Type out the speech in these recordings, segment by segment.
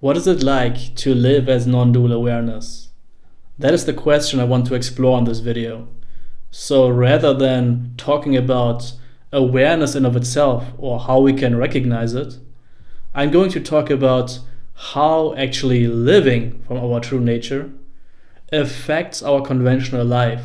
What is it like to live as non-dual awareness? That is the question I want to explore in this video. So rather than talking about awareness in of itself or how we can recognize it, I'm going to talk about how actually living from our true nature affects our conventional life.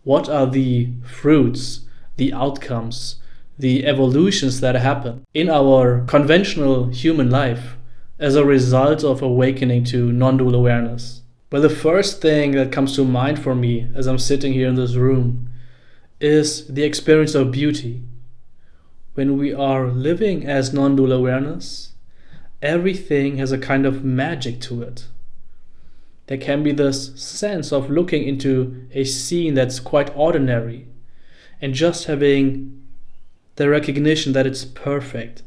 What are the fruits, the outcomes, the evolutions that happen in our conventional human life as a result of awakening to non-dual awareness? Well, the first thing that comes to mind for me as I'm sitting here in this room is the experience of beauty. When we are living as non-dual awareness, everything has a kind of magic to it. There can be this sense of looking into a scene that's quite ordinary and just having the recognition that it's perfect,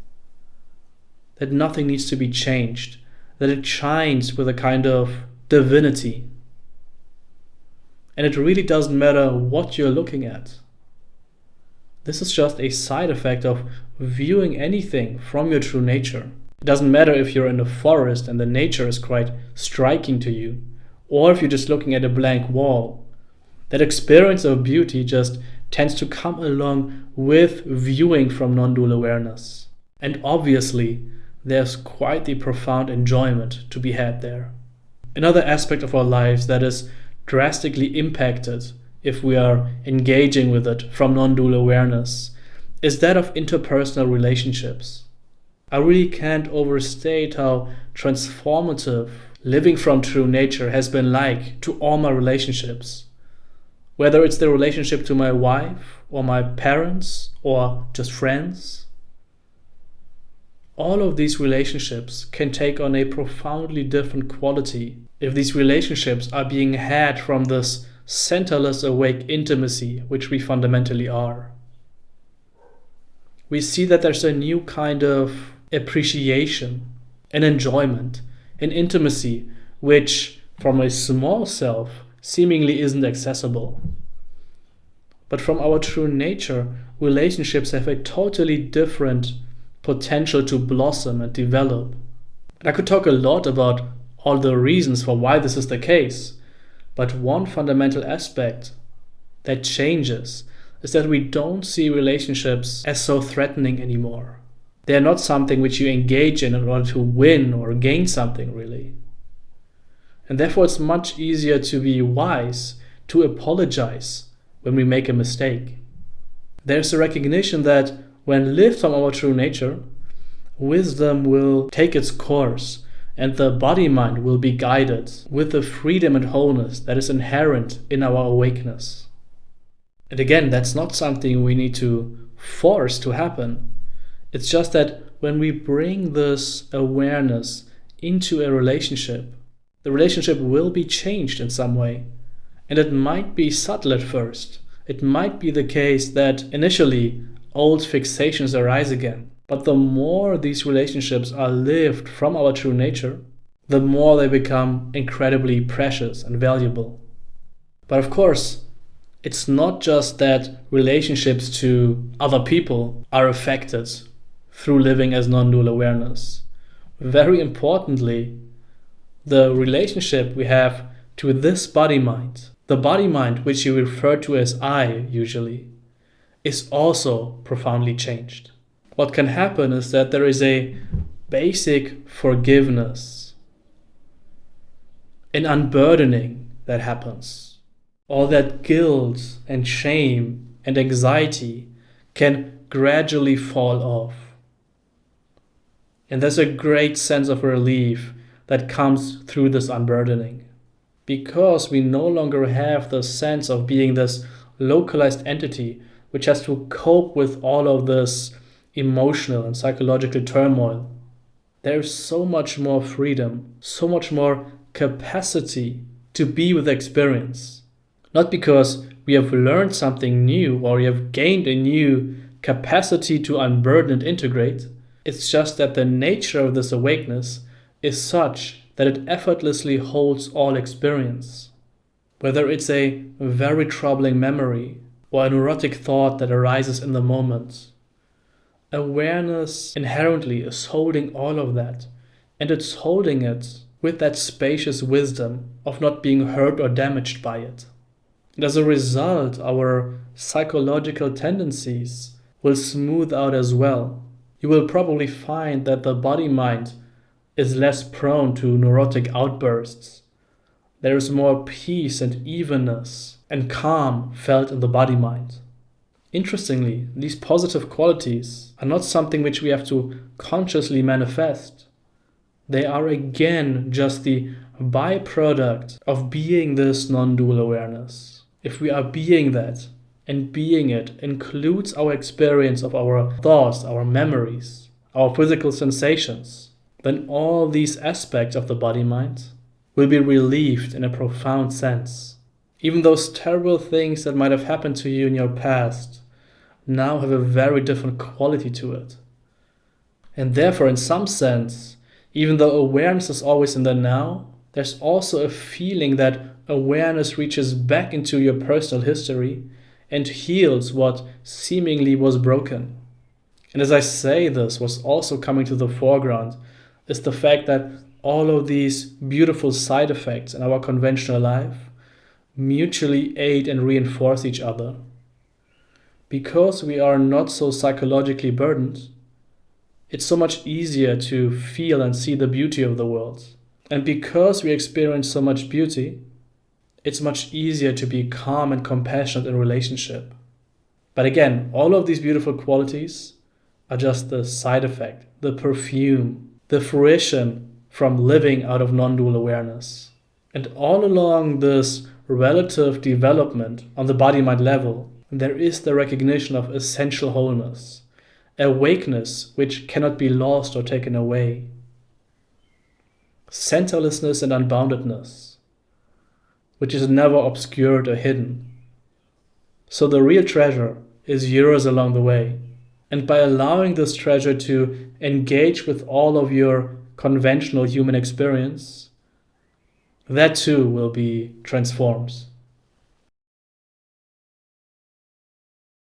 that nothing needs to be changed, that it shines with a kind of divinity. And it really doesn't matter what you're looking at. This is just a side effect of viewing anything from your true nature. It doesn't matter if you're in a forest and the nature is quite striking to you, or if you're just looking at a blank wall. That experience of beauty just tends to come along with viewing from non-dual awareness. And obviously, there's quite the profound enjoyment to be had there. Another aspect of our lives that is drastically impacted if we are engaging with it from non-dual awareness is that of interpersonal relationships. I really can't overstate how transformative living from true nature has been like to all my relationships. Whether it's the relationship to my wife or my parents or just friends. All of these relationships can take on a profoundly different quality if these relationships are being had from this centerless awake intimacy which we fundamentally are. We see that there's a new kind of appreciation and enjoyment and intimacy which from a small self seemingly isn't accessible. But from our true nature, relationships have a totally different potential to blossom and develop. And I could talk a lot about all the reasons for why this is the case, but one fundamental aspect that changes is that we don't see relationships as so threatening anymore. They are not something which you engage in order to win or gain something, really. And therefore it's much easier to be wise, to apologize when we make a mistake. There's a recognition that when lived from our true nature, wisdom will take its course and the body-mind will be guided with the freedom and wholeness that is inherent in our awakeness. And again, that's not something we need to force to happen. It's just that when we bring this awareness into a relationship, the relationship will be changed in some way. And it might be subtle at first. It might be the case that initially old fixations arise again. But the more these relationships are lived from our true nature, the more they become incredibly precious and valuable. But of course, it's not just that relationships to other people are affected through living as non-dual awareness. Very importantly, the relationship we have to this body-mind, the body-mind which you refer to as I usually, is also profoundly changed. What can happen is that there is a basic forgiveness, an unburdening that happens. All that guilt and shame and anxiety can gradually fall off. And there's a great sense of relief that comes through this unburdening. Because we no longer have the sense of being this localized entity which has to cope with all of this emotional and psychological turmoil. There is so much more freedom, so much more capacity to be with the experience. Not because we have learned something new or we have gained a new capacity to unburden and integrate. It's just that the nature of this awakeness is such that it effortlessly holds all experience. Whether it's a very troubling memory or a neurotic thought that arises in the moment, awareness inherently is holding all of that And it's holding it with that spacious wisdom of not being hurt or damaged by it. And as a result, our psychological tendencies will smooth out as well. You will probably find that the body-mind is less prone to neurotic outbursts. There is more peace and evenness and calm felt in the body-mind. Interestingly, these positive qualities are not something which we have to consciously manifest. They are again just the byproduct of being this non-dual awareness. If we are being that, and being it includes our experience of our thoughts, our memories, our physical sensations, then all these aspects of the body-mind will be relieved in a profound sense. Even those terrible things that might have happened to you in your past now have a very different quality to it. And therefore, in some sense, even though awareness is always in the now, there's also a feeling that awareness reaches back into your personal history and heals what seemingly was broken. And as I say this, what's also coming to the foreground is the fact that all of these beautiful side effects in our conventional life mutually aid and reinforce each other. Because we are not so psychologically burdened, it's so much easier to feel and see the beauty of the world. And because we experience so much beauty, it's much easier to be calm and compassionate in relationship. But again, all of these beautiful qualities are just the side effect, the perfume, the fruition from living out of non-dual awareness. And all along this relative development on the body-mind level, there is the recognition of essential wholeness, awakeness which cannot be lost or taken away, centerlessness and unboundedness, which is never obscured or hidden. So the real treasure is yours along the way. And by allowing this treasure to engage with all of your conventional human experience, that too will be transformed.